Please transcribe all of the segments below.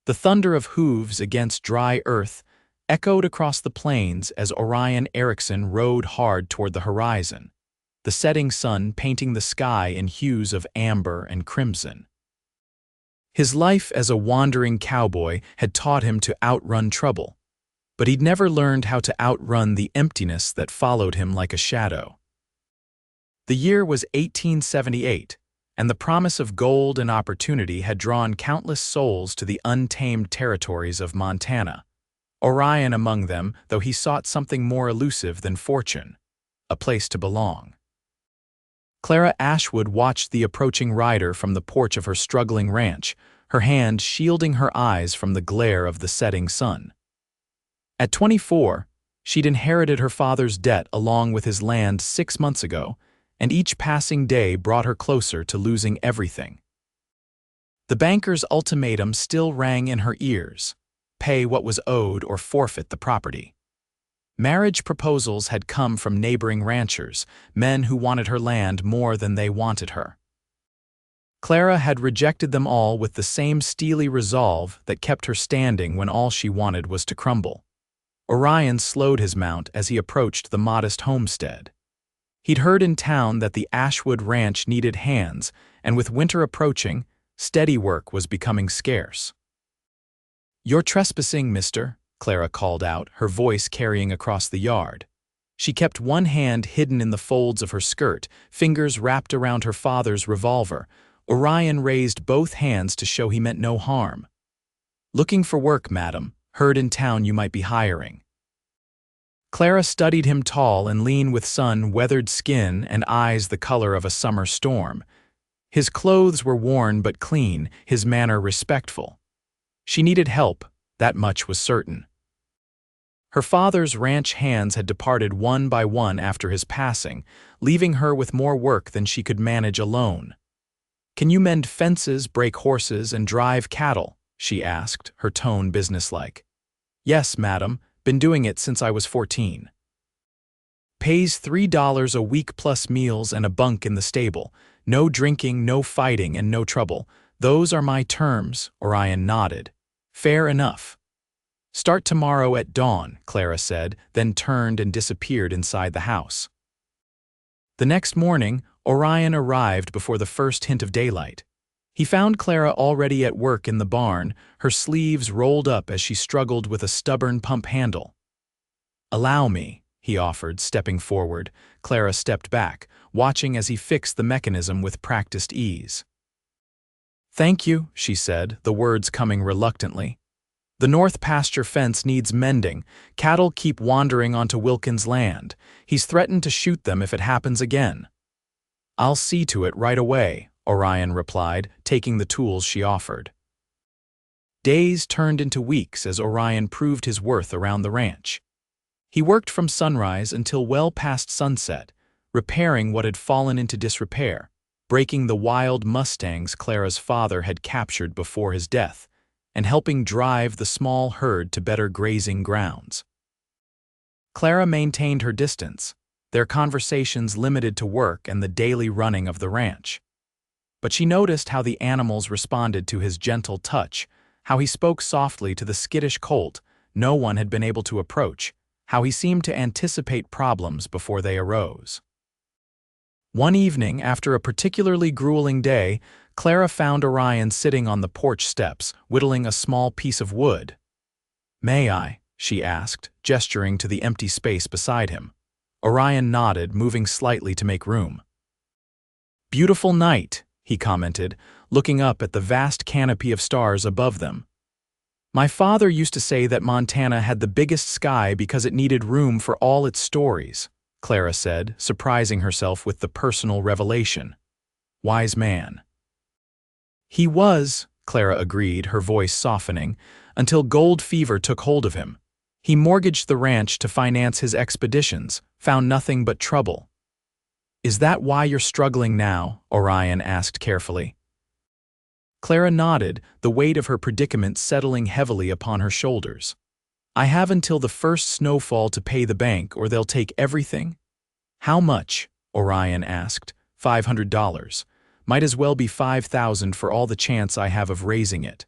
The thunder of hooves against dry earth echoed across the plains as Orion Erickson rode hard toward the horizon, the setting sun painting the sky in hues of amber and crimson. His life as a wandering cowboy had taught him to outrun trouble, but he'd never learned how to outrun the emptiness that followed him like a shadow. The year was 1878, and the promise of gold and opportunity had drawn countless souls to the untamed territories of Montana, Orion among them, though he sought something more elusive than fortune, a place to belong. Clara Ashwood watched the approaching rider from the porch of her struggling ranch, her hand shielding her eyes from the glare of the setting sun. At 24, she'd inherited her father's debt along with his land 6 months ago, and each passing day brought her closer to losing everything. The banker's ultimatum still rang in her ears: pay what was owed or forfeit the property. Marriage proposals had come from neighboring ranchers, men who wanted her land more than they wanted her. Clara had rejected them all with the same steely resolve that kept her standing when all she wanted was to crumble. Orion slowed his mount as he approached the modest homestead. He'd heard in town that the Ashwood ranch needed hands, and with winter approaching, steady work was becoming scarce. "You're trespassing, mister," Clara called out, her voice carrying across the yard. She kept one hand hidden in the folds of her skirt, fingers wrapped around her father's revolver. Orion raised both hands to show he meant no harm. "Looking for work, madam. Heard in town you might be hiring." Clara studied him, tall and lean with sun-weathered skin and eyes the color of a summer storm. His clothes were worn but clean, his manner respectful. She needed help, that much was certain. Her father's ranch hands had departed one by one after his passing, leaving her with more work than she could manage alone. "Can you mend fences, break horses, and drive cattle?" she asked, her tone businesslike. "Yes, madam. Been doing it since I was 14. Pays $3 a week plus meals and a bunk in the stable. No drinking, no fighting, and no trouble. Those are my terms," Orion nodded. "Fair enough." "Start tomorrow at dawn," Clara said, then turned and disappeared inside the house. The next morning, Orion arrived before the first hint of daylight. He found Clara already at work in the barn, her sleeves rolled up as she struggled with a stubborn pump handle. "Allow me," he offered, stepping forward. Clara stepped back, watching as he fixed the mechanism with practiced ease. "Thank you," she said, the words coming reluctantly. "The north pasture fence needs mending. Cattle keep wandering onto Wilkins' land. He's threatened to shoot them if it happens again." "I'll see to it right away," Orion replied, taking the tools she offered. Days turned into weeks as Orion proved his worth around the ranch. He worked from sunrise until well past sunset, repairing what had fallen into disrepair, breaking the wild mustangs Clara's father had captured before his death, and helping drive the small herd to better grazing grounds. Clara maintained her distance, their conversations limited to work and the daily running of the ranch. But she noticed how the animals responded to his gentle touch, how he spoke softly to the skittish colt no one had been able to approach, how he seemed to anticipate problems before they arose. One evening, after a particularly grueling day, Clara found Orion sitting on the porch steps, whittling a small piece of wood. "May I?" she asked, gesturing to the empty space beside him. Orion nodded, moving slightly to make room. "Beautiful night," he commented, looking up at the vast canopy of stars above them. "My father used to say that Montana had the biggest sky because it needed room for all its stories," Clara said, surprising herself with the personal revelation. Wise man. "He was," Clara agreed, her voice softening, "until gold fever took hold of him. He mortgaged the ranch to finance his expeditions, found nothing but trouble." "Is that why you're struggling now?" Orion asked carefully. Clara nodded, the weight of her predicament settling heavily upon her shoulders. "I have until the first snowfall to pay the bank, or they'll take everything." "How much?" Orion asked. $500. Might as well be 5,000 for all the chance I have of raising it."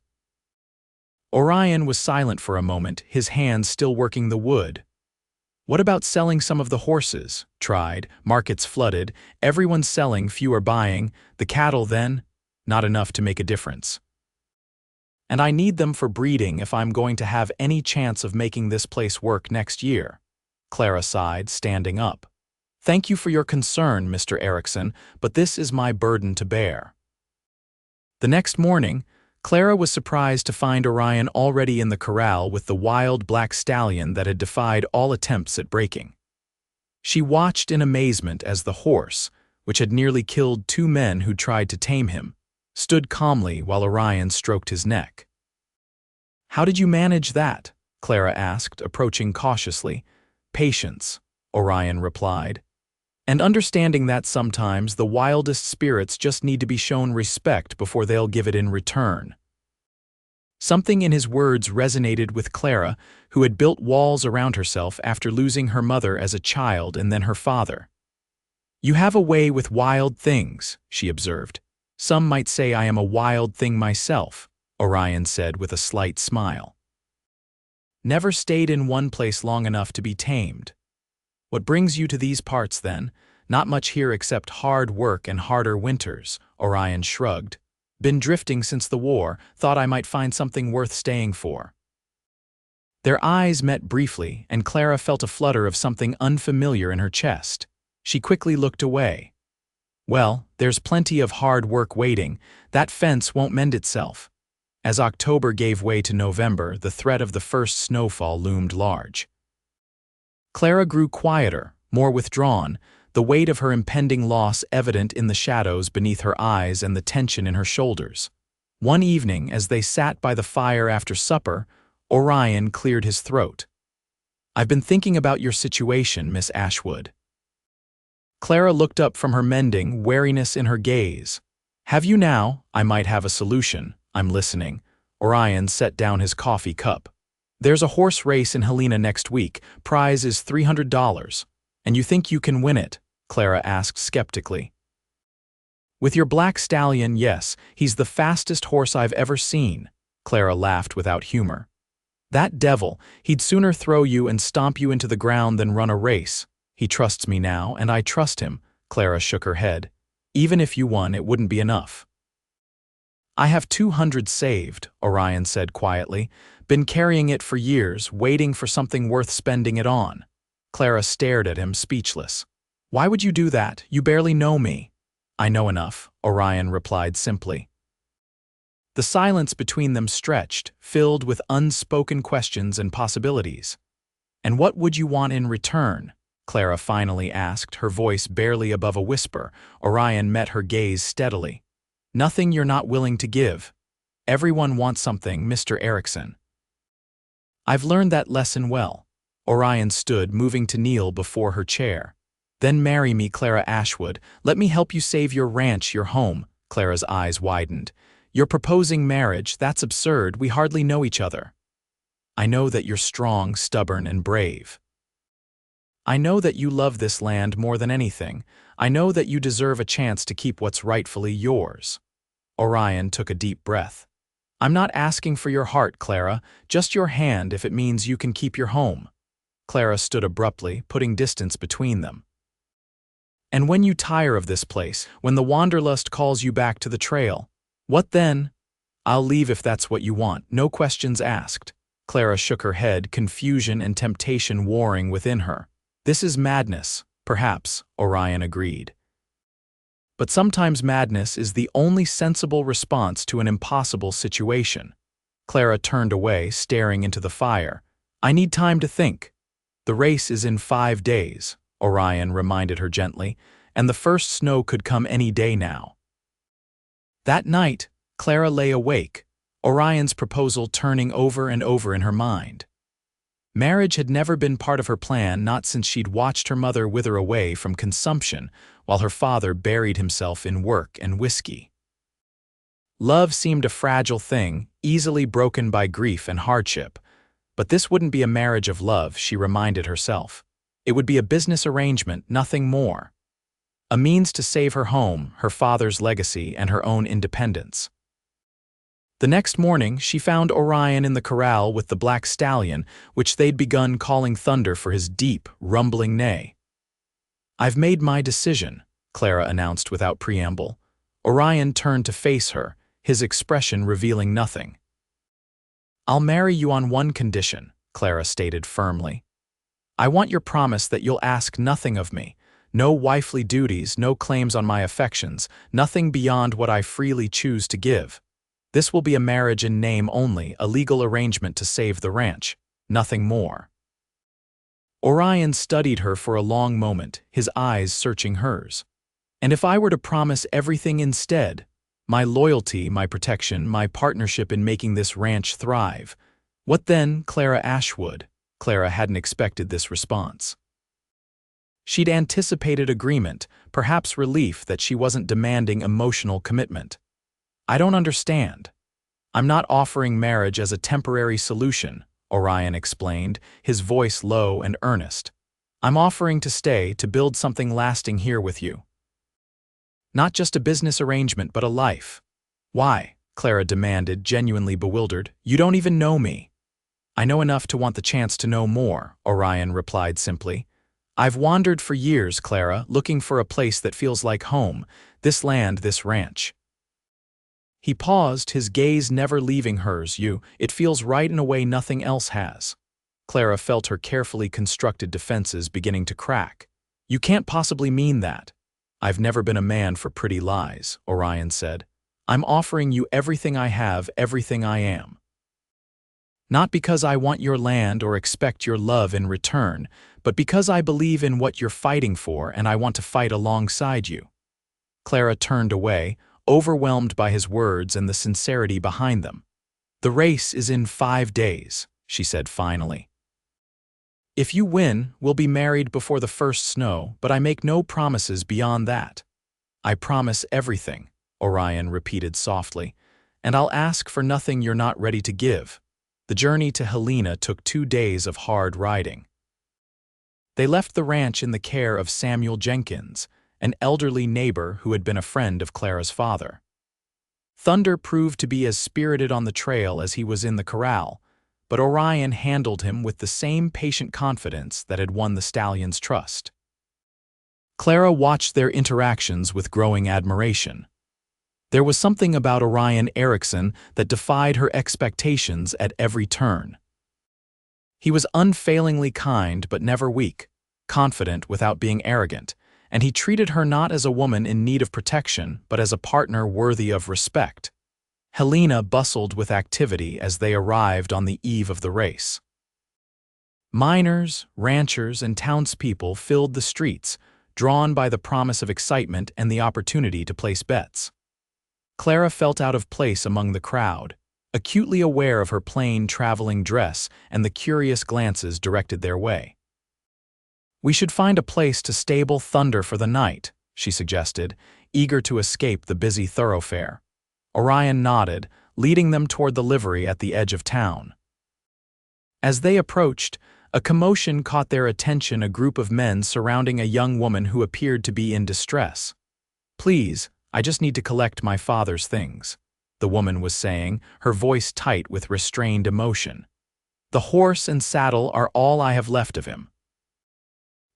Orion was silent for a moment, his hands still working the wood. What about selling some of the horses? Tried, markets flooded, everyone's selling, fewer buying, the cattle then? Not enough to make a difference. And I need them for breeding if I'm going to have any chance of making this place work next year. Clara sighed, standing up. Thank you for your concern, Mr. Erickson, but this is my burden to bear. The next morning, Clara was surprised to find Orion already in the corral with the wild black stallion that had defied all attempts at breaking. She watched in amazement as the horse, which had nearly killed 2 men who tried to tame him, stood calmly while Orion stroked his neck. "How did you manage that?" Clara asked, approaching cautiously. "Patience," Orion replied. "And understanding that sometimes the wildest spirits just need to be shown respect before they'll give it in return." Something in his words resonated with Clara, who had built walls around herself after losing her mother as a child and then her father. "You have a way with wild things," she observed. "Some might say I am a wild thing myself," Orion said with a slight smile. "Never stayed in one place long enough to be tamed. What brings you to these parts, then? Not much here except hard work and harder winters," Orion shrugged. "Been drifting since the war, thought I might find something worth staying for." Their eyes met briefly, and Clara felt a flutter of something unfamiliar in her chest. She quickly looked away. "Well, there's plenty of hard work waiting. That fence won't mend itself." As October gave way to November, the threat of the first snowfall loomed large. Clara grew quieter, more withdrawn, the weight of her impending loss evident in the shadows beneath her eyes and the tension in her shoulders. One evening, as they sat by the fire after supper, Orion cleared his throat. "I've been thinking about your situation, Miss Ashwood." Clara looked up from her mending, wariness in her gaze. "Have you now? I might have a solution. I'm listening." Orion set down his coffee cup. "There's a horse race in Helena next week. Prize is $300. And you think you can win it?" Clara asked skeptically. "With your black stallion, yes. He's the fastest horse I've ever seen." Clara laughed without humor. "That devil, he'd sooner throw you and stomp you into the ground than run a race. He trusts me now, and I trust him." Clara shook her head. "Even if you won, it wouldn't be enough." "I have 200 saved," Orion said quietly. "Been carrying it for years, waiting for something worth spending it on." Clara stared at him, speechless. "Why would you do that? You barely know me." "I know enough," Orion replied simply. The silence between them stretched, filled with unspoken questions and possibilities. "And what would you want in return?" Clara finally asked, her voice barely above a whisper. Orion met her gaze steadily. "Nothing you're not willing to give. Everyone wants something, Mr. Erickson." "I've learned that lesson well." Orion stood, moving to kneel before her chair. "Then marry me, Clara Ashwood. Let me help you save your ranch, your home." Clara's eyes widened. "You're proposing marriage? That's absurd. We hardly know each other." "I know that you're strong, stubborn, and brave. I know that you love this land more than anything. I know that you deserve a chance to keep what's rightfully yours." Orion took a deep breath. "I'm not asking for your heart, Clara, just your hand if it means you can keep your home." Clara stood abruptly, putting distance between them. "And when you tire of this place, when the wanderlust calls you back to the trail, what then?" "I'll leave if that's what you want, no questions asked." Clara shook her head, confusion and temptation warring within her. "This is madness, perhaps," Orion agreed. "But sometimes madness is the only sensible response to an impossible situation." Clara turned away, staring into the fire. "I need time to think." "The race is in 5 days," Orion reminded her gently, "and the first snow could come any day now." That night, Clara lay awake, Orion's proposal turning over and over in her mind. Marriage had never been part of her plan, not since she'd watched her mother wither away from consumption while her father buried himself in work and whiskey. Love seemed a fragile thing, easily broken by grief and hardship. But this wouldn't be a marriage of love, she reminded herself. It would be a business arrangement, nothing more. A means to save her home, her father's legacy, and her own independence. The next morning, she found Orion in the corral with the black stallion, which they'd begun calling Thunder for his deep, rumbling neigh. "I've made my decision," Clara announced without preamble. Orion turned to face her, his expression revealing nothing. "I'll marry you on one condition," Clara stated firmly. "I want your promise that you'll ask nothing of me. No wifely duties, no claims on my affections, nothing beyond what I freely choose to give. This will be a marriage in name only, a legal arrangement to save the ranch. Nothing more." Orion studied her for a long moment, his eyes searching hers. "And if I were to promise everything instead? My loyalty, my protection, my partnership in making this ranch thrive. What then, Clara Ashwood?" Clara hadn't expected this response. She'd anticipated agreement, perhaps relief that she wasn't demanding emotional commitment. "I don't understand." "I'm not offering marriage as a temporary solution," Orion explained, his voice low and earnest. "I'm offering to stay, to build something lasting here with you. Not just a business arrangement, but a life." "Why?" Clara demanded, genuinely bewildered. "You don't even know me." "I know enough to want the chance to know more," Orion replied simply. "I've wandered for years, Clara, looking for a place that feels like home, this land, this ranch." He paused, his gaze never leaving hers. "It feels right in a way nothing else has." Clara felt her carefully constructed defenses beginning to crack. "You can't possibly mean that." "I've never been a man for pretty lies," Orion said. "I'm offering you everything I have, everything I am. Not because I want your land or expect your love in return, but because I believe in what you're fighting for and I want to fight alongside you." Clara turned away, overwhelmed by his words and the sincerity behind them. "The race is in 5 days," she said finally. "If you win, we'll be married before the first snow, but I make no promises beyond that." "I promise everything," Orion repeated softly, "and I'll ask for nothing you're not ready to give." The journey to Helena took 2 days of hard riding. They left the ranch in the care of Samuel Jenkins, an elderly neighbor who had been a friend of Clara's father. Thunder proved to be as spirited on the trail as he was in the corral, but Orion handled him with the same patient confidence that had won the stallion's trust. Clara watched their interactions with growing admiration. There was something about Orion Erickson that defied her expectations at every turn. He was unfailingly kind but never weak, confident without being arrogant, and he treated her not as a woman in need of protection but as a partner worthy of respect. Helena bustled with activity as they arrived on the eve of the race. Miners, ranchers, and townspeople filled the streets, drawn by the promise of excitement and the opportunity to place bets. Clara felt out of place among the crowd, acutely aware of her plain traveling dress and the curious glances directed their way. "We should find a place to stable Thunder for the night," she suggested, eager to escape the busy thoroughfare. Orion nodded, leading them toward the livery at the edge of town. As they approached, a commotion caught their attention, a group of men surrounding a young woman who appeared to be in distress. "Please, I just need to collect my father's things," the woman was saying, her voice tight with restrained emotion. "The horse and saddle are all I have left of him."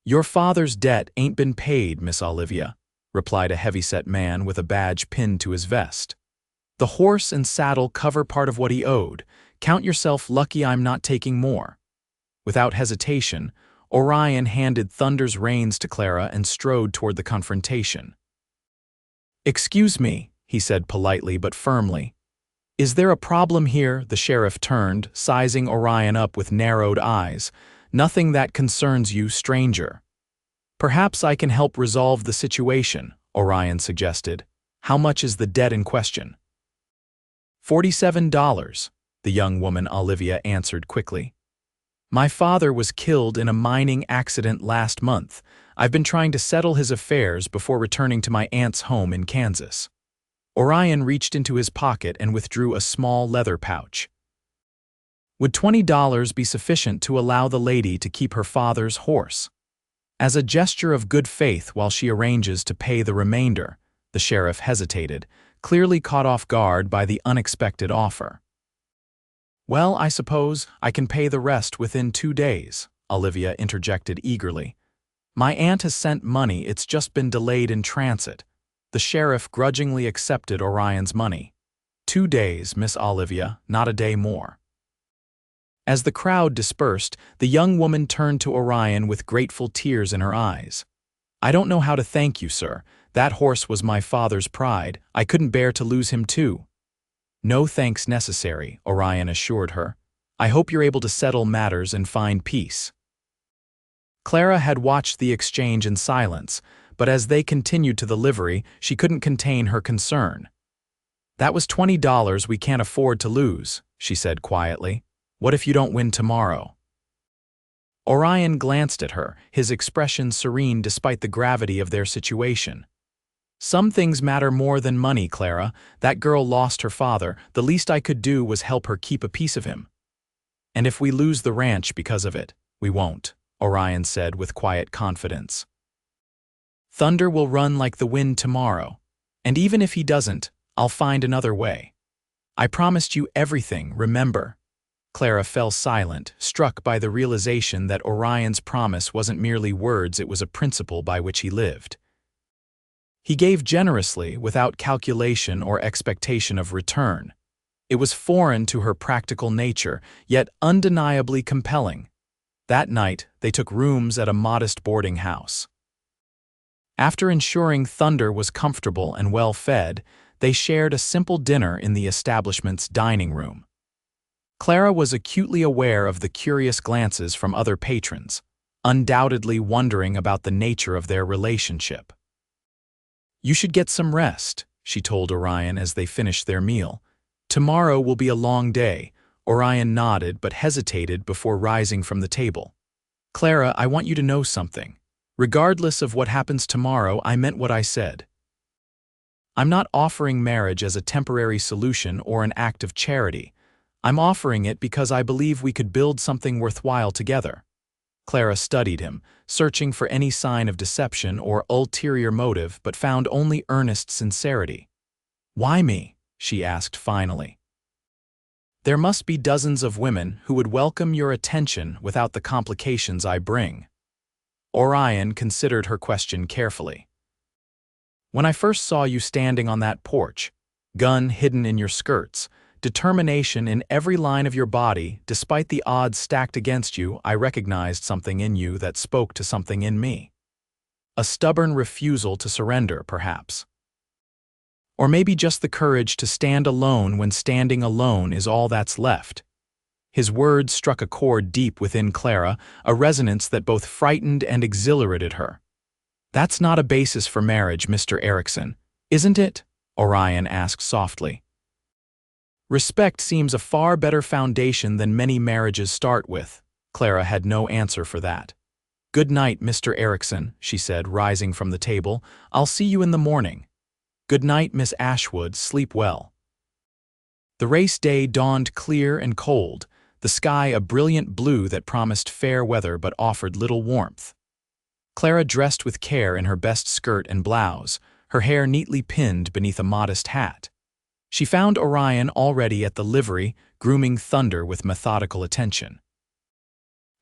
"Your father's debt ain't been paid, Miss Olivia," replied a heavyset man with a badge pinned to his vest. "The horse and saddle cover part of what he owed. Count yourself lucky I'm not taking more." Without hesitation, Orion handed Thunder's reins to Clara and strode toward the confrontation. "Excuse me," he said politely but firmly. "Is there a problem here?" The sheriff turned, sizing Orion up with narrowed eyes. "Nothing that concerns you, stranger." "Perhaps I can help resolve the situation," Orion suggested. "How much is the debt in question?" $47, the young woman Olivia answered quickly. "My father was killed in a mining accident last month. I've been trying to settle his affairs before returning to my aunt's home in Kansas." Orion reached into his pocket and withdrew a small leather pouch. "Would $20 be sufficient to allow the lady to keep her father's horse?" As a gesture of good faith while she arranges to pay the remainder, the sheriff hesitated, clearly caught off guard by the unexpected offer. "Well, I suppose I can pay the rest within 2 days," Olivia interjected eagerly. "My aunt has sent money, it's just been delayed in transit." The sheriff grudgingly accepted Orion's money. 2 days, Miss Olivia, not a day more." As the crowd dispersed, the young woman turned to Orion with grateful tears in her eyes. "I don't know how to thank you, sir. That horse was my father's pride. I couldn't bear to lose him too." "No thanks necessary," Orion assured her. "I hope you're able to settle matters and find peace." Clara had watched the exchange in silence, but as they continued to the livery, she couldn't contain her concern. "That was $20 we can't afford to lose," she said quietly. "What if you don't win tomorrow?" Orion glanced at her, his expression serene despite the gravity of their situation. "Some things matter more than money, Clara. That girl lost her father. The least I could do was help her keep a piece of him. And if we lose the ranch because of it, we won't," Orion said with quiet confidence. "Thunder will run like the wind tomorrow. And even if he doesn't, I'll find another way. I promised you everything, remember?" Clara fell silent, struck by the realization that Orion's promise wasn't merely words, it was a principle by which he lived. He gave generously, without calculation or expectation of return. It was foreign to her practical nature, yet undeniably compelling. That night, they took rooms at a modest boarding house. After ensuring Thunder was comfortable and well-fed, they shared a simple dinner in the establishment's dining room. Clara was acutely aware of the curious glances from other patrons, undoubtedly wondering about the nature of their relationship. "You should get some rest," she told Orion as they finished their meal. "Tomorrow will be a long day." Orion nodded but hesitated before rising from the table. "Clara, I want you to know something. Regardless of what happens tomorrow, I meant what I said. I'm not offering marriage as a temporary solution or an act of charity. I'm offering it because I believe we could build something worthwhile together." Clara studied him, searching for any sign of deception or ulterior motive, but found only earnest sincerity. "Why me?" she asked finally. "There must be dozens of women who would welcome your attention without the complications I bring." Orion considered her question carefully. "When I first saw you standing on that porch, gun hidden in your skirts, determination in every line of your body, despite the odds stacked against you, I recognized something in you that spoke to something in me. A stubborn refusal to surrender, perhaps. Or maybe just the courage to stand alone when standing alone is all that's left." His words struck a chord deep within Clara, a resonance that both frightened and exhilarated her. "That's not a basis for marriage, Mr. Erickson, isn't it?" Orion asked softly. "Respect seems a far better foundation than many marriages start with." Clara had no answer for that. "Good night, Mr. Erickson," she said, rising from the table. "I'll see you in the morning." "Good night, Miss Ashwood, sleep well." The race day dawned clear and cold, the sky a brilliant blue that promised fair weather but offered little warmth. Clara dressed with care in her best skirt and blouse, her hair neatly pinned beneath a modest hat. She found Orion already at the livery, grooming Thunder with methodical attention.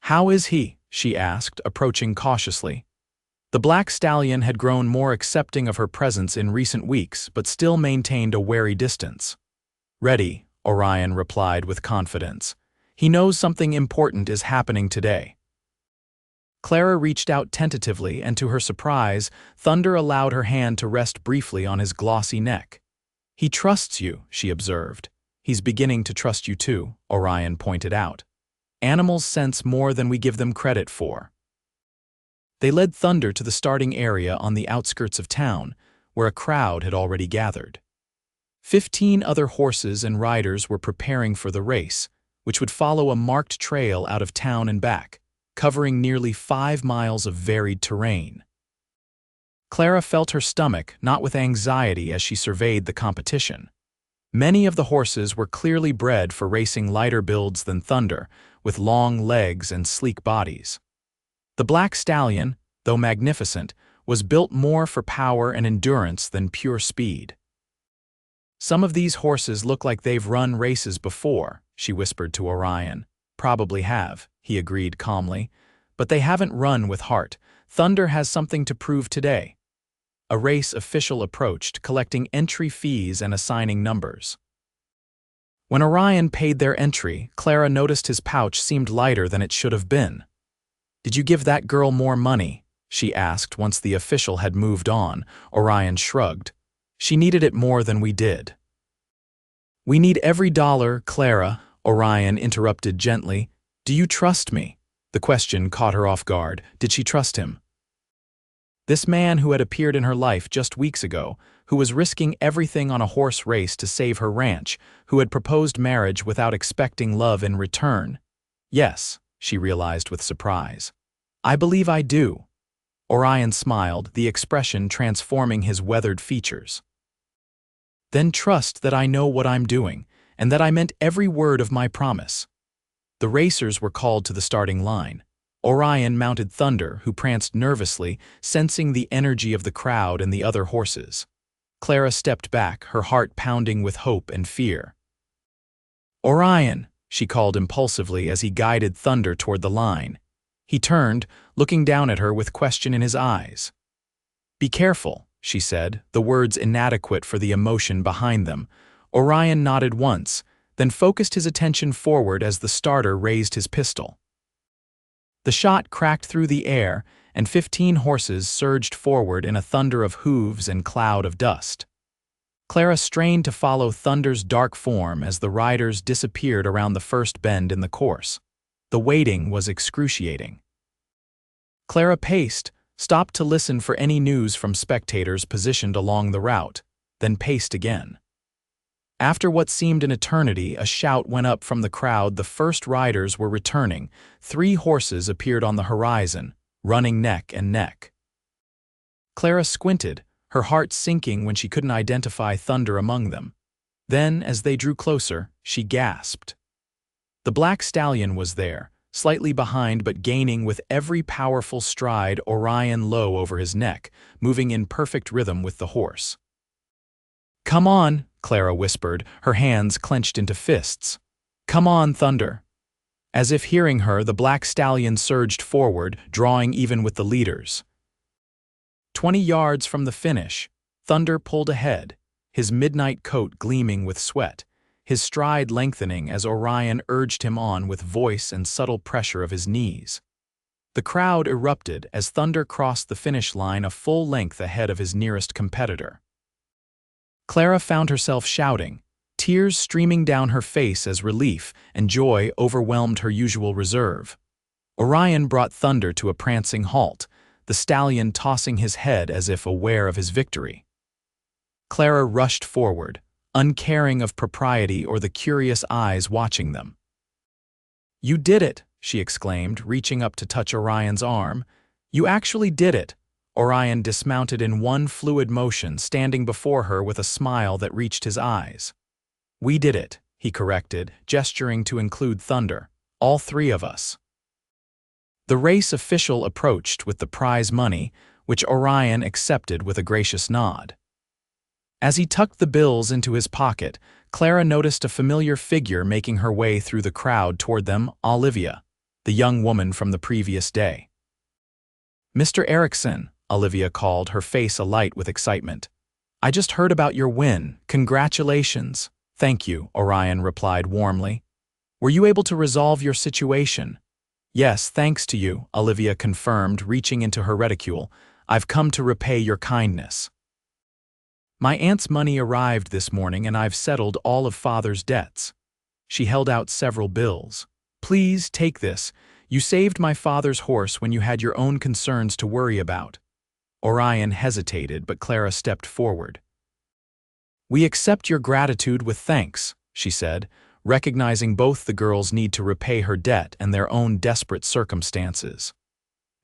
"How is he?" she asked, approaching cautiously. The black stallion had grown more accepting of her presence in recent weeks, but still maintained a wary distance. "Ready," Orion replied with confidence. "He knows something important is happening today." Clara reached out tentatively, and to her surprise, Thunder allowed her hand to rest briefly on his glossy neck. "He trusts you," she observed. "He's beginning to trust you too," Orion pointed out. "Animals sense more than we give them credit for." They led Thunder to the starting area on the outskirts of town, where a crowd had already gathered. 15 other horses and riders were preparing for the race, which would follow a marked trail out of town and back, covering nearly 5 miles of varied terrain. Clara felt her stomach knot with anxiety as she surveyed the competition. Many of the horses were clearly bred for racing lighter builds than Thunder, with long legs and sleek bodies. The black stallion, though magnificent, was built more for power and endurance than pure speed. Some of these horses look like they've run races before, she whispered to Orion. Probably have, he agreed calmly. But they haven't run with heart. Thunder has something to prove today. A race official approached, collecting entry fees and assigning numbers. When Orion paid their entry, Clara noticed his pouch seemed lighter than it should have been. "Did you give that girl more money?" she asked once the official had moved on. Orion shrugged. "She needed it more than we did." "We need every dollar, Clara," Orion interrupted gently. "Do you trust me?" The question caught her off guard. Did she trust him? This man who had appeared in her life just weeks ago, who was risking everything on a horse race to save her ranch, who had proposed marriage without expecting love in return. Yes, she realized with surprise. "I believe I do." Orion smiled, the expression transforming his weathered features. "Then trust that I know what I'm doing, and that I meant every word of my promise." The racers were called to the starting line. Orion mounted Thunder, who pranced nervously, sensing the energy of the crowd and the other horses. Clara stepped back, her heart pounding with hope and fear. "Orion," she called impulsively as he guided Thunder toward the line. He turned, looking down at her with question in his eyes. "Be careful," she said, the words inadequate for the emotion behind them. Orion nodded once, then focused his attention forward as the starter raised his pistol. The shot cracked through the air, and 15 horses surged forward in a thunder of hooves and cloud of dust. Clara strained to follow Thunder's dark form as the riders disappeared around the first bend in the course. The waiting was excruciating. Clara paced, stopped to listen for any news from spectators positioned along the route, then paced again. After what seemed an eternity, a shout went up from the crowd. The first riders were returning. 3 horses appeared on the horizon, running neck and neck. Clara squinted, her heart sinking when she couldn't identify Thunder among them. Then, as they drew closer, she gasped. The black stallion was there, slightly behind but gaining with every powerful stride, Orion low over his neck, moving in perfect rhythm with the horse. "Come on," Clara whispered, her hands clenched into fists. "Come on, Thunder." As if hearing her, the black stallion surged forward, drawing even with the leaders. 20 yards from the finish, Thunder pulled ahead, his midnight coat gleaming with sweat, his stride lengthening as Orion urged him on with voice and subtle pressure of his knees. The crowd erupted as Thunder crossed the finish line a full length ahead of his nearest competitor. Clara found herself shouting, tears streaming down her face as relief and joy overwhelmed her usual reserve. Orion brought Thunder to a prancing halt, the stallion tossing his head as if aware of his victory. Clara rushed forward, uncaring of propriety or the curious eyes watching them. "You did it," she exclaimed, reaching up to touch Orion's arm. "You actually did it." Orion dismounted in one fluid motion, standing before her with a smile that reached his eyes. "We did it," he corrected, gesturing to include Thunder. "All 3 of us." The race official approached with the prize money, which Orion accepted with a gracious nod. As he tucked the bills into his pocket, Clara noticed a familiar figure making her way through the crowd toward them, Olivia, the young woman from the previous day. "Mr. Erickson," Olivia called, her face alight with excitement. "I just heard about your win. Congratulations." "Thank you," Orion replied warmly. "Were you able to resolve your situation?" "Yes, thanks to you," Olivia confirmed, reaching into her reticule. "I've come to repay your kindness. My aunt's money arrived this morning and I've settled all of Father's debts." She held out several bills. "Please take this. You saved my father's horse when you had your own concerns to worry about." Orion hesitated, but Clara stepped forward. "We accept your gratitude with thanks," she said, recognizing both the girls' need to repay her debt and their own desperate circumstances.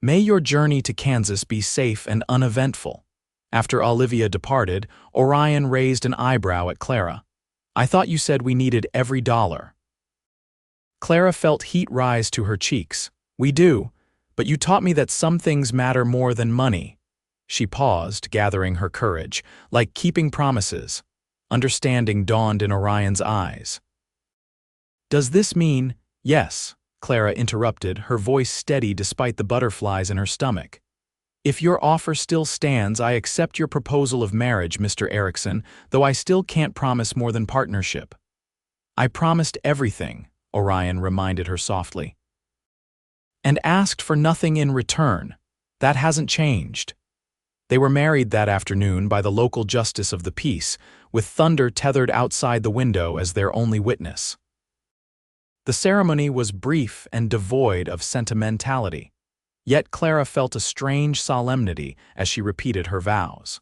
"May your journey to Kansas be safe and uneventful." After Olivia departed, Orion raised an eyebrow at Clara. "I thought you said we needed every dollar." Clara felt heat rise to her cheeks. "We do, but you taught me that some things matter more than money." She paused, gathering her courage, like keeping promises. Understanding dawned in Orion's eyes. "Does this mean—" "Yes," Clara interrupted, her voice steady despite the butterflies in her stomach. "If your offer still stands, I accept your proposal of marriage, Mr. Erickson, though I still can't promise more than partnership." "I promised everything," Orion reminded her softly. "And asked for nothing in return. That hasn't changed." They were married that afternoon by the local justice of the peace, with thunder tethered outside the window as their only witness. The ceremony was brief and devoid of sentimentality, yet Clara felt a strange solemnity as she repeated her vows.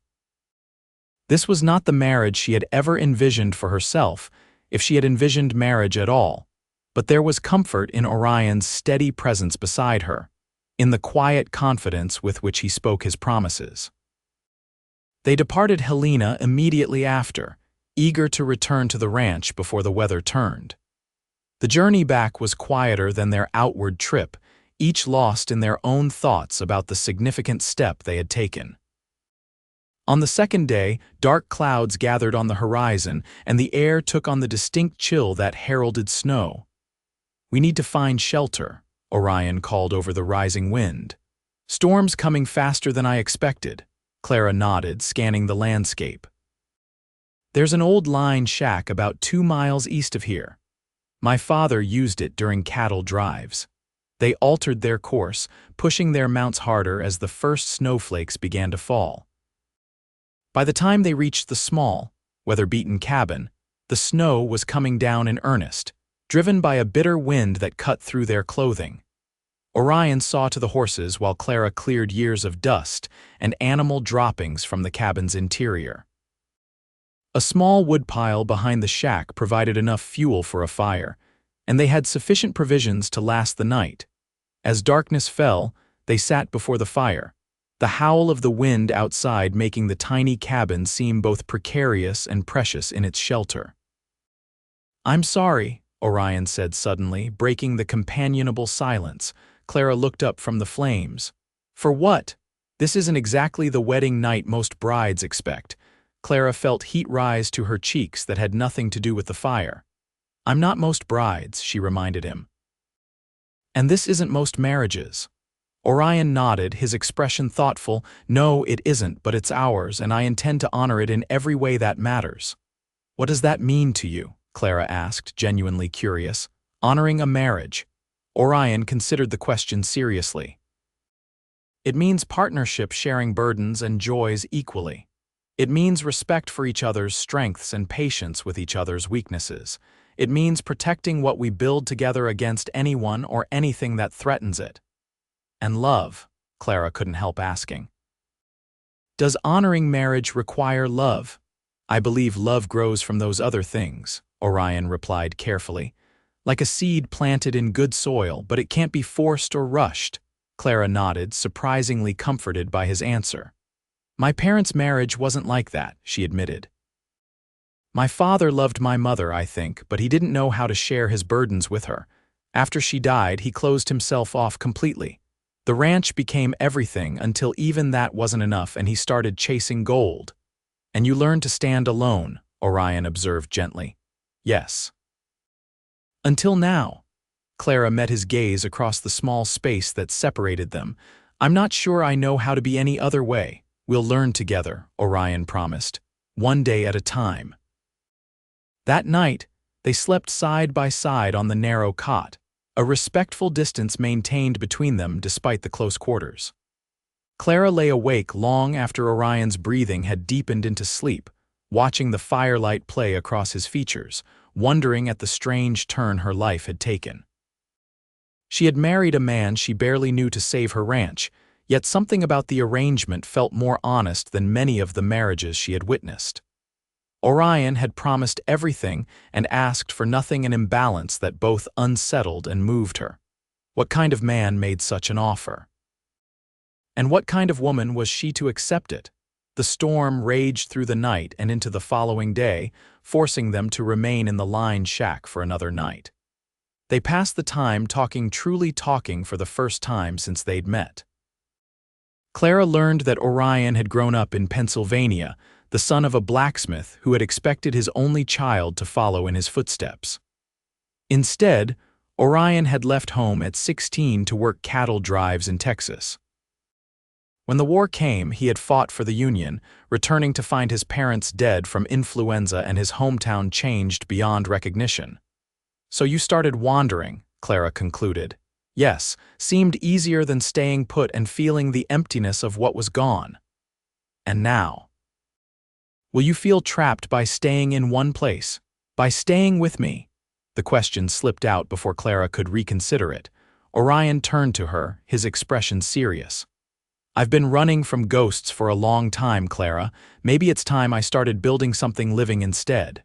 This was not the marriage she had ever envisioned for herself, if she had envisioned marriage at all, but there was comfort in Orion's steady presence beside her, in the quiet confidence with which he spoke his promises. They departed Helena immediately after, eager to return to the ranch before the weather turned. The journey back was quieter than their outward trip, each lost in their own thoughts about the significant step they had taken. On the second day, dark clouds gathered on the horizon, and the air took on the distinct chill that heralded snow. "We need to find shelter," Orion called over the rising wind. "Storm's coming faster than I expected," Clara nodded, scanning the landscape. "There's an old line shack about 2 miles east of here. My father used it during cattle drives." They altered their course, pushing their mounts harder as the first snowflakes began to fall. By the time they reached the small, weather-beaten cabin, the snow was coming down in earnest, driven by a bitter wind that cut through their clothing. Orion saw to the horses while Clara cleared years of dust and animal droppings from the cabin's interior. A small woodpile behind the shack provided enough fuel for a fire, and they had sufficient provisions to last the night. As darkness fell, they sat before the fire, the howl of the wind outside making the tiny cabin seem both precarious and precious in its shelter. "I'm sorry," Orion said suddenly, breaking the companionable silence. Clara looked up from the flames. "For what? This isn't exactly the wedding night most brides expect." Clara felt heat rise to her cheeks that had nothing to do with the fire. "I'm not most brides," she reminded him. "And this isn't most marriages." Orion nodded, his expression thoughtful. "No, it isn't, but it's ours, and I intend to honor it in every way that matters." "What does that mean to you?" Clara asked, genuinely curious. "Honoring a marriage." Orion considered the question seriously. "It means partnership sharing burdens and joys equally. It means respect for each other's strengths and patience with each other's weaknesses. It means protecting what we build together against anyone or anything that threatens it." "And love?" Clara couldn't help asking. "Does honoring marriage require love?" "I believe love grows from those other things," Orion replied carefully. "Like a seed planted in good soil, but it can't be forced or rushed." Clara nodded, surprisingly comforted by his answer. "My parents' marriage wasn't like that," she admitted. "My father loved my mother, I think, but he didn't know how to share his burdens with her. After she died, he closed himself off completely. The ranch became everything until even that wasn't enough and he started chasing gold." "And you learned to stand alone," Orion observed gently. "Yes." "Until now." Clara met his gaze across the small space that separated them. "I'm not sure I know how to be any other way." "We'll learn together," Orion promised. "One day at a time." That night, they slept side by side on the narrow cot, a respectful distance maintained between them despite the close quarters. Clara lay awake long after Orion's breathing had deepened into sleep, watching the firelight play across his features, wondering at the strange turn her life had taken. She had married a man she barely knew to save her ranch, yet something about the arrangement felt more honest than many of the marriages she had witnessed. Orion had promised everything and asked for nothing, an imbalance that both unsettled and moved her. What kind of man made such an offer? And what kind of woman was she to accept it? The storm raged through the night and into the following day, forcing them to remain in the line shack for another night. They passed the time truly talking for the first time since they'd met. Clara learned that Orion had grown up in Pennsylvania, the son of a blacksmith who had expected his only child to follow in his footsteps. Instead, Orion had left home at 16 to work cattle drives in Texas. When the war came, he had fought for the Union, returning to find his parents dead from influenza and his hometown changed beyond recognition. "So you started wandering," Clara concluded. "Yes, seemed easier than staying put and feeling the emptiness of what was gone. And now? Will you feel trapped by staying in one place? By staying with me?" The question slipped out before Clara could reconsider it. Orion turned to her, his expression serious. "I've been running from ghosts for a long time, Clara. Maybe it's time I started building something living instead."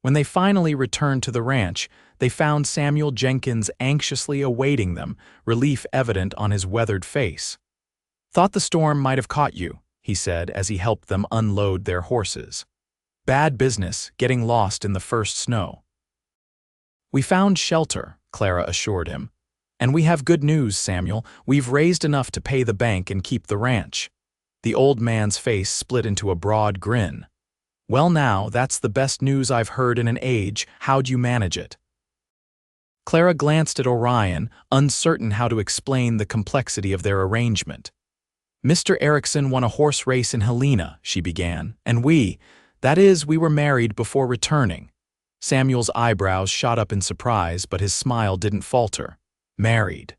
When they finally returned to the ranch, they found Samuel Jenkins anxiously awaiting them, relief evident on his weathered face. "Thought the storm might have caught you," he said as he helped them unload their horses. "Bad business, getting lost in the first snow." "We found shelter," Clara assured him. "And we have good news, Samuel. We've raised enough to pay the bank and keep the ranch." The old man's face split into a broad grin. "Well now, that's the best news I've heard in an age. How'd you manage it?" Clara glanced at Orion, uncertain how to explain the complexity of their arrangement. "Mr. Erickson won a horse race in Helena," she began, "and we were married before returning." Samuel's eyebrows shot up in surprise, but his smile didn't falter. "Married.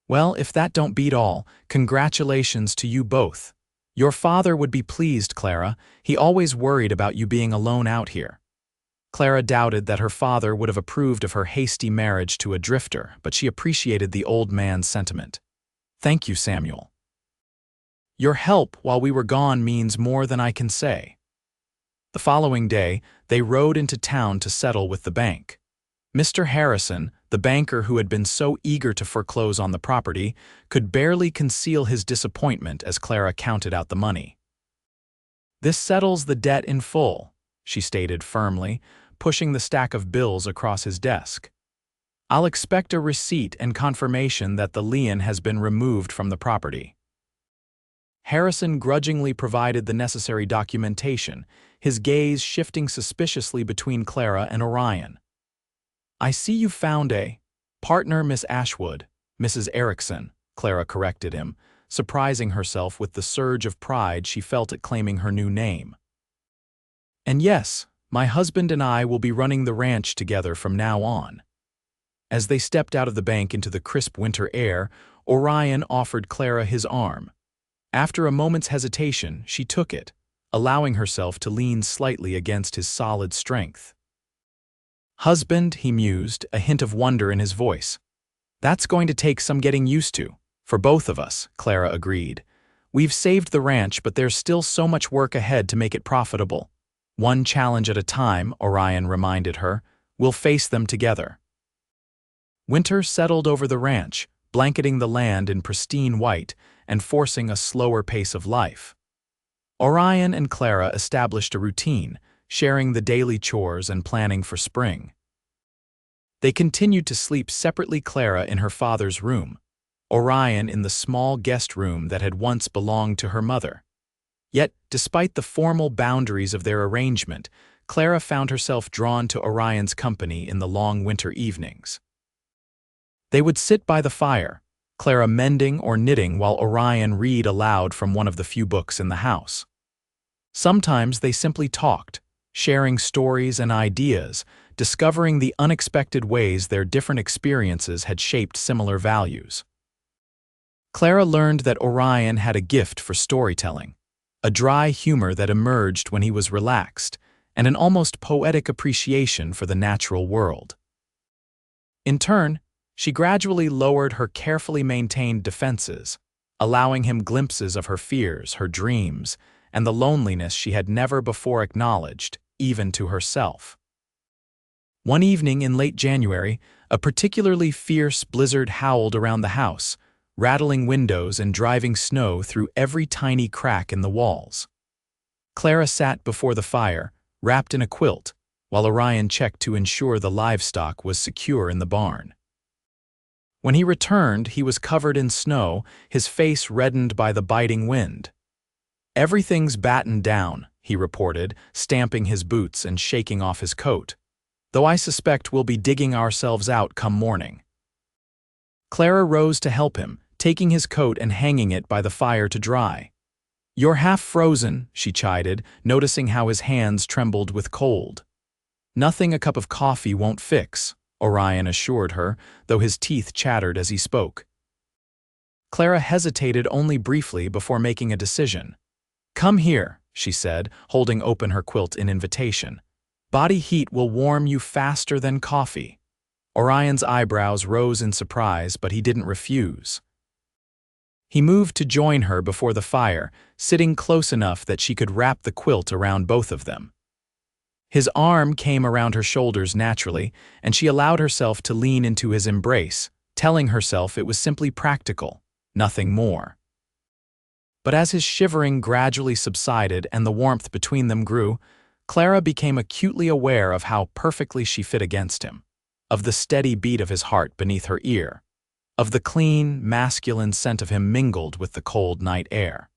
Well, if that don't beat all, congratulations to you both. Your father would be pleased, Clara. He always worried about you being alone out here." Clara doubted that her father would have approved of her hasty marriage to a drifter, but she appreciated the old man's sentiment. "Thank you, Samuel. Your help while we were gone means more than I can say." The following day, they rode into town to settle with the bank. Mr. Harrison, the banker who had been so eager to foreclose on the property, could barely conceal his disappointment as Clara counted out the money. "This settles the debt in full," she stated firmly, pushing the stack of bills across his desk. "I'll expect a receipt and confirmation that the lien has been removed from the property." Harrison grudgingly provided the necessary documentation, his gaze shifting suspiciously between Clara and Orion. "I see you found a partner, Miss Ashwood, Mrs. Erickson," Clara corrected him, surprising herself with the surge of pride she felt at claiming her new name. "And yes, my husband and I will be running the ranch together from now on." As they stepped out of the bank into the crisp winter air, Orion offered Clara his arm. After a moment's hesitation, she took it, allowing herself to lean slightly against his solid strength. "Husband," he mused, a hint of wonder in his voice. "That's going to take some getting used to. For both of us," Clara agreed. "We've saved the ranch, but there's still so much work ahead to make it profitable." "One challenge at a time," Orion reminded her. "We'll face them together." Winter settled over the ranch, blanketing the land in pristine white and forcing a slower pace of life. Orion and Clara established a routine, sharing the daily chores and planning for spring. They continued to sleep separately, Clara in her father's room, Orion in the small guest room that had once belonged to her mother. Yet, despite the formal boundaries of their arrangement, Clara found herself drawn to Orion's company in the long winter evenings. They would sit by the fire, Clara mending or knitting while Orion read aloud from one of the few books in the house. Sometimes they simply talked, sharing stories and ideas, discovering the unexpected ways their different experiences had shaped similar values. Clara learned that Orion had a gift for storytelling, a dry humor that emerged when he was relaxed, and an almost poetic appreciation for the natural world. In turn, she gradually lowered her carefully maintained defenses, allowing him glimpses of her fears, her dreams, and the loneliness she had never before acknowledged, even to herself. One evening in late January, a particularly fierce blizzard howled around the house, rattling windows and driving snow through every tiny crack in the walls. Clara sat before the fire, wrapped in a quilt, while Orion checked to ensure the livestock was secure in the barn. When he returned, he was covered in snow, his face reddened by the biting wind. "Everything's battened down," he reported, stamping his boots and shaking off his coat. "Though I suspect we'll be digging ourselves out come morning." Clara rose to help him, taking his coat and hanging it by the fire to dry. "You're half frozen," she chided, noticing how his hands trembled with cold. "Nothing a cup of coffee won't fix," Orion assured her, though his teeth chattered as he spoke. Clara hesitated only briefly before making a decision. "Come here," she said, holding open her quilt in invitation. "Body heat will warm you faster than coffee." Orion's eyebrows rose in surprise, but he didn't refuse. He moved to join her before the fire, sitting close enough that she could wrap the quilt around both of them. His arm came around her shoulders naturally, and she allowed herself to lean into his embrace, telling herself it was simply practical, nothing more. But as his shivering gradually subsided and the warmth between them grew, Clara became acutely aware of how perfectly she fit against him, of the steady beat of his heart beneath her ear, of the clean, masculine scent of him mingled with the cold night air.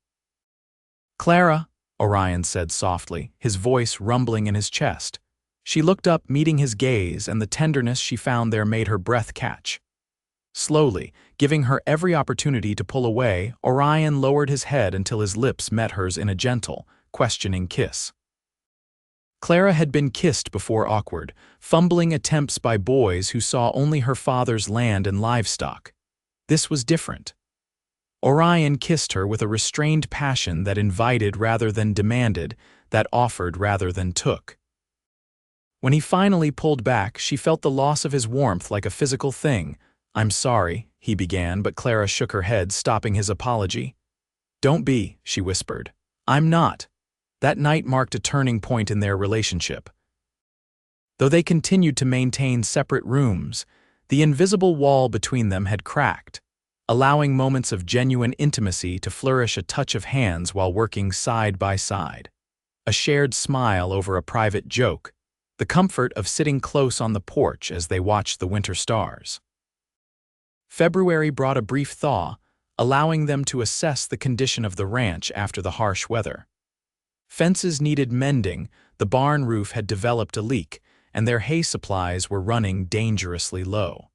"Clara," Orion said softly, his voice rumbling in his chest. She looked up, meeting his gaze, and the tenderness she found there made her breath catch. Slowly, giving her every opportunity to pull away, Orion lowered his head until his lips met hers in a gentle, questioning kiss. Clara had been kissed before awkward, fumbling attempts by boys who saw only her father's land and livestock. This was different. Orion kissed her with a restrained passion that invited rather than demanded, that offered rather than took. When he finally pulled back, she felt the loss of his warmth like a physical thing. "I'm sorry," he began, but Clara shook her head, stopping his apology. "Don't be," she whispered. "I'm not." That night marked a turning point in their relationship. Though they continued to maintain separate rooms, the invisible wall between them had cracked, allowing moments of genuine intimacy to flourish, a touch of hands while working side by side, a shared smile over a private joke, the comfort of sitting close on the porch as they watched the winter stars. February brought a brief thaw, allowing them to assess the condition of the ranch after the harsh weather. Fences needed mending, the barn roof had developed a leak, and their hay supplies were running dangerously low.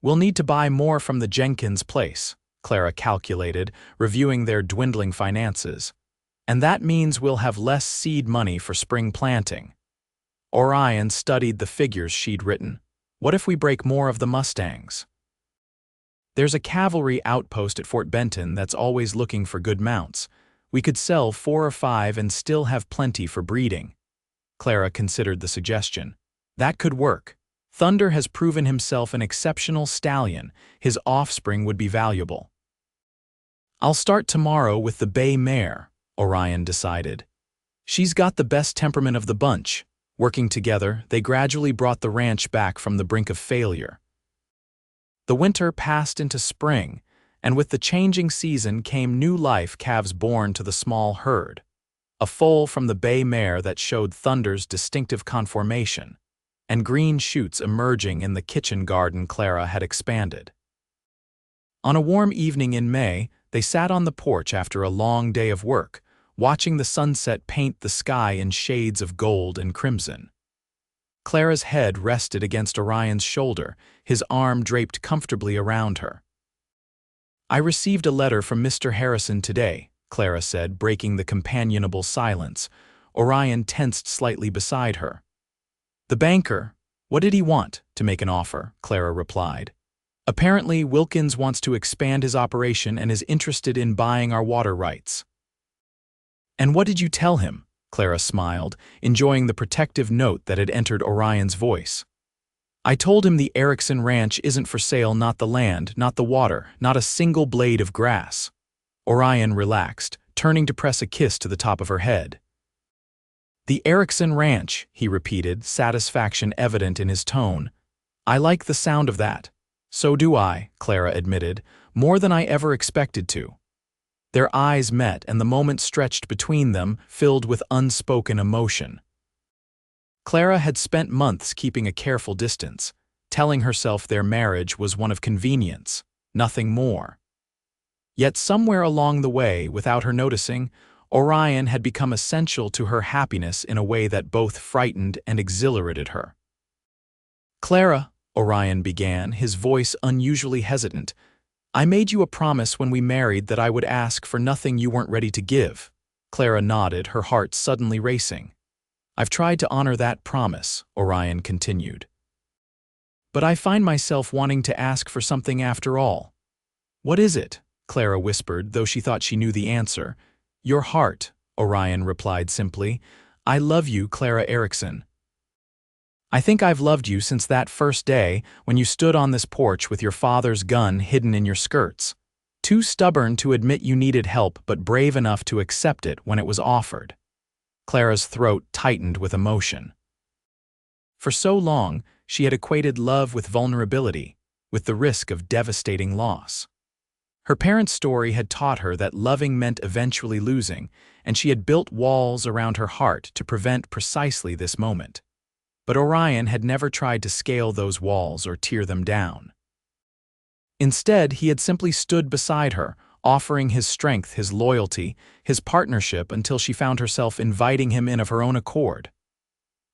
"We'll need to buy more from the Jenkins place," Clara calculated, reviewing their dwindling finances. "And that means we'll have less seed money for spring planting." Orion studied the figures she'd written. "What if we break more of the Mustangs?" "There's a cavalry outpost at Fort Benton that's always looking for good mounts. We could sell 4 or 5 and still have plenty for breeding." Clara considered the suggestion. "That could work. Thunder has proven himself an exceptional stallion. His offspring would be valuable." "I'll start tomorrow with the bay mare," Orion decided. "She's got the best temperament of the bunch." Working together, they gradually brought the ranch back from the brink of failure. The winter passed into spring, and with the changing season came new life calves born to the small herd. A foal from the bay mare that showed Thunder's distinctive conformation, and green shoots emerging in the kitchen garden Clara had expanded. On a warm evening in May, they sat on the porch after a long day of work, watching the sunset paint the sky in shades of gold and crimson. Clara's head rested against Orion's shoulder, his arm draped comfortably around her. "I received a letter from Mr. Harrison today," Clara said, breaking the companionable silence. Orion tensed slightly beside her. "The banker. What did he want?" "To make an offer," Clara replied. "Apparently, Wilkins wants to expand his operation and is interested in buying our water rights." "And what did you tell him?" Clara smiled, enjoying the protective note that had entered Orion's voice. "I told him the Erickson Ranch isn't for sale, not the land, not the water, not a single blade of grass." Orion relaxed, turning to press a kiss to the top of her head. "The Erickson Ranch," he repeated, satisfaction evident in his tone. "I like the sound of that." "So do I," Clara admitted, "more than I ever expected to." Their eyes met, and the moment stretched between them, filled with unspoken emotion. Clara had spent months keeping a careful distance, telling herself their marriage was one of convenience, nothing more. Yet somewhere along the way, without her noticing, Orion had become essential to her happiness in a way that both frightened and exhilarated her. "Clara," Orion began, his voice unusually hesitant, "I made you a promise when we married that I would ask for nothing you weren't ready to give." Clara nodded, her heart suddenly racing. "I've tried to honor that promise," Orion continued. "But I find myself wanting to ask for something after all." "What is it?" Clara whispered, though she thought she knew the answer. "Your heart," Orion replied simply. "I love you, Clara Erickson. I think I've loved you since that first day when you stood on this porch with your father's gun hidden in your skirts. Too stubborn to admit you needed help, but brave enough to accept it when it was offered." Clara's throat tightened with emotion. For so long, she had equated love with vulnerability, with the risk of devastating loss. Her parents' story had taught her that loving meant eventually losing, and she had built walls around her heart to prevent precisely this moment. But Orion had never tried to scale those walls or tear them down. Instead, he had simply stood beside her, offering his strength, his loyalty, his partnership until she found herself inviting him in of her own accord.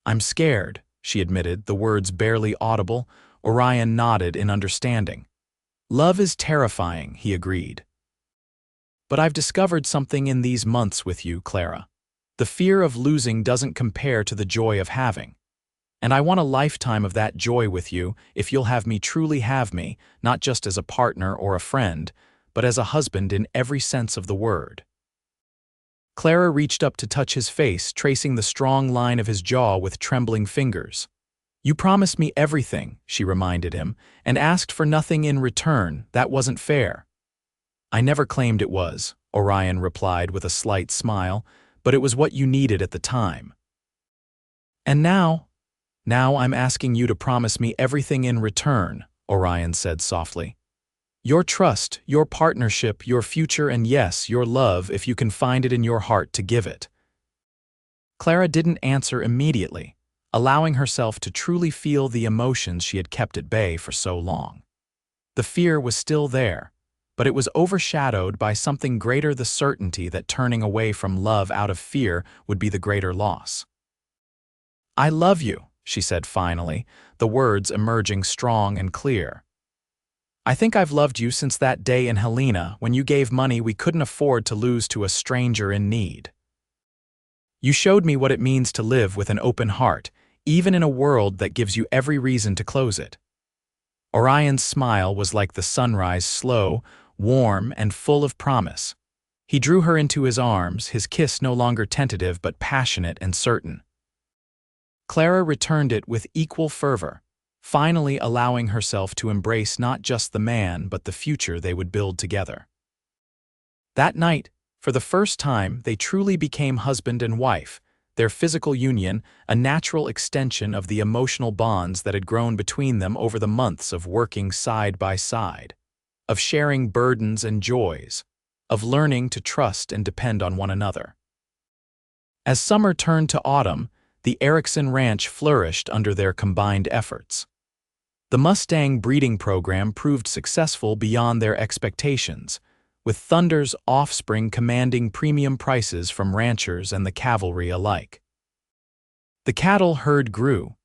"I'm scared," she admitted, the words barely audible. Orion nodded in understanding. "Love is terrifying," he agreed. "But I've discovered something in these months with you, Clara. The fear of losing doesn't compare to the joy of having. And I want a lifetime of that joy with you if you'll have me truly have me, not just as a partner or a friend, but as a husband in every sense of the word." Clara reached up to touch his face, tracing the strong line of his jaw with trembling fingers. "You promised me everything," she reminded him, "and asked for nothing in return. That wasn't fair." "I never claimed it was," Orion replied with a slight smile, "but it was what you needed at the time." "And now I'm asking you to promise me everything in return," Orion said softly. "Your trust, your partnership, your future, and yes, your love if you can find it in your heart to give it." Clara didn't answer immediately, allowing herself to truly feel the emotions she had kept at bay for so long. The fear was still there, but it was overshadowed by something greater, the certainty that turning away from love out of fear would be the greater loss. "I love you," she said finally, the words emerging strong and clear. "I think I've loved you since that day in Helena when you gave money we couldn't afford to lose to a stranger in need. You showed me what it means to live with an open heart, even in a world that gives you every reason to close it." Orion's smile was like the sunrise, slow, warm, and full of promise. He drew her into his arms, his kiss no longer tentative but passionate and certain. Clara returned it with equal fervor, finally allowing herself to embrace not just the man but the future they would build together. That night, for the first time, they truly became husband and wife, their physical union a natural extension of the emotional bonds that had grown between them over the months of working side by side, of sharing burdens and joys, of learning to trust and depend on one another. As summer turned to autumn, the Erickson ranch flourished under their combined efforts. The Mustang breeding program proved successful beyond their expectations, with Thunder's offspring commanding premium prices from ranchers and the cavalry alike. The cattle herd grew,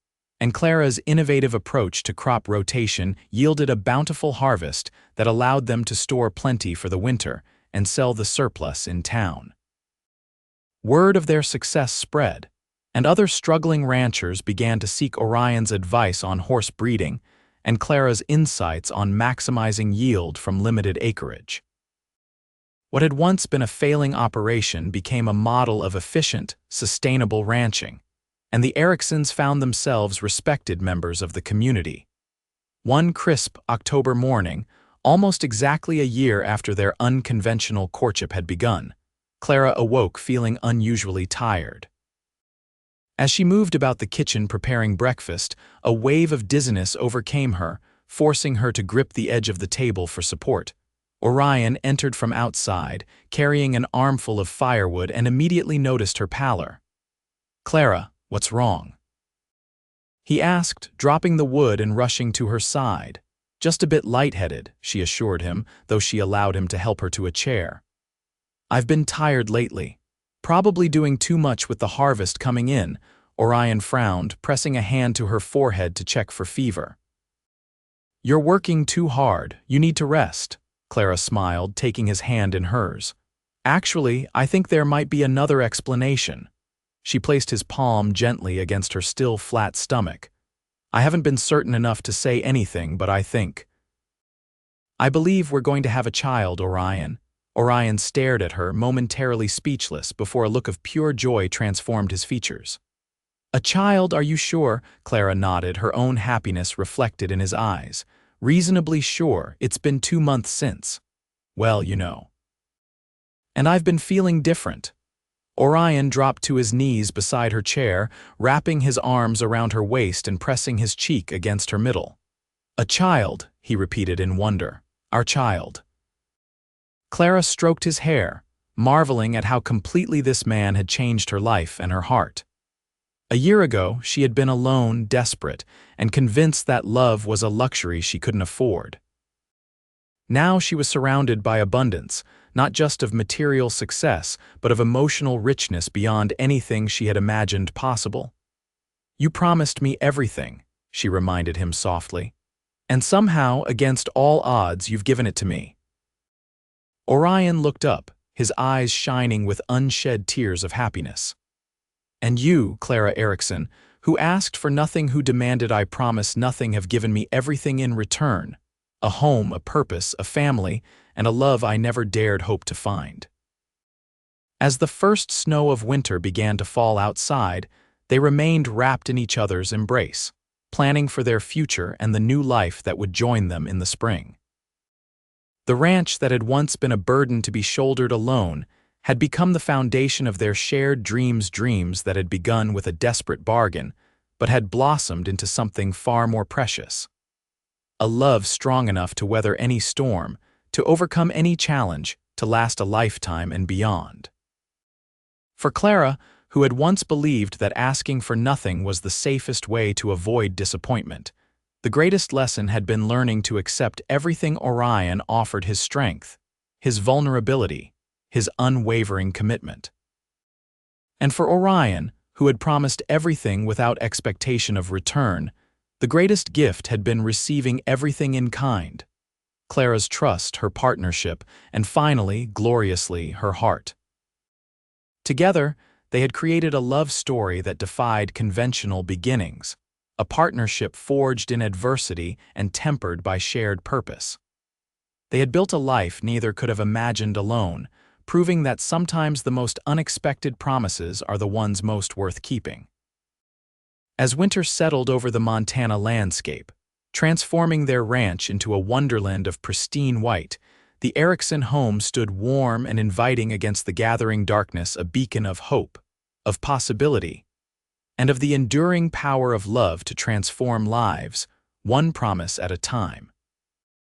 and Clara's innovative approach to crop rotation yielded a bountiful harvest that allowed them to store plenty for the winter and sell the surplus in town. Word of their success spread, and other struggling ranchers began to seek Orion's advice on horse breeding and Clara's insights on maximizing yield from limited acreage. What had once been a failing operation became a model of efficient, sustainable ranching, and the Ericksons found themselves respected members of the community. One crisp October morning, almost exactly a year after their unconventional courtship had begun, Clara awoke feeling unusually tired. As she moved about the kitchen preparing breakfast, a wave of dizziness overcame her, forcing her to grip the edge of the table for support. Orion entered from outside, carrying an armful of firewood, and immediately noticed her pallor. "Clara, what's wrong?" he asked, dropping the wood and rushing to her side. Just a bit lightheaded, she assured him, though she allowed him to help her to a chair. I've been tired lately. Probably doing too much with the harvest coming in, Orion frowned, pressing a hand to her forehead to check for fever. You're working too hard, you need to rest, Clara smiled, taking his hand in hers. Actually, I think there might be another explanation. She placed his palm gently against her still flat stomach. I haven't been certain enough to say anything, but I think. I believe we're going to have a child, Orion. Orion stared at her, momentarily speechless, before a look of pure joy transformed his features. A child, are you sure? Clara nodded, her own happiness reflected in his eyes. Reasonably sure, it's been 2 months since. Well, you know. And I've been feeling different. Orion dropped to his knees beside her chair, wrapping his arms around her waist and pressing his cheek against her middle. A child, he repeated in wonder. Our child. Clara stroked his hair, marveling at how completely this man had changed her life and her heart. A year ago, she had been alone, desperate, and convinced that love was a luxury she couldn't afford. Now she was surrounded by abundance, not just of material success, but of emotional richness beyond anything she had imagined possible. You promised me everything, she reminded him softly. And somehow, against all odds, you've given it to me. Orion looked up, his eyes shining with unshed tears of happiness. And you, Clara Erickson, who asked for nothing, who demanded I promise nothing, have given me everything in return. A home, a purpose, a family, and a love I never dared hope to find. As the first snow of winter began to fall outside, they remained wrapped in each other's embrace, planning for their future and the new life that would join them in the spring. The ranch that had once been a burden to be shouldered alone had become the foundation of their shared dreams that had begun with a desperate bargain, but had blossomed into something far more precious. A love strong enough to weather any storm, to overcome any challenge, to last a lifetime and beyond. For Clara, who had once believed that asking for nothing was the safest way to avoid disappointment, the greatest lesson had been learning to accept everything Orion offered: his strength, his vulnerability, his unwavering commitment. And for Orion, who had promised everything without expectation of return, the greatest gift had been receiving everything in kind: Clara's trust, her partnership, and finally, gloriously, her heart. Together, they had created a love story that defied conventional beginnings, a partnership forged in adversity and tempered by shared purpose. They had built a life neither could have imagined alone, proving that sometimes the most unexpected promises are the ones most worth keeping. As winter settled over the Montana landscape, transforming their ranch into a wonderland of pristine white, the Erickson home stood warm and inviting against the gathering darkness, a beacon of hope, of possibility, and of the enduring power of love to transform lives, one promise at a time.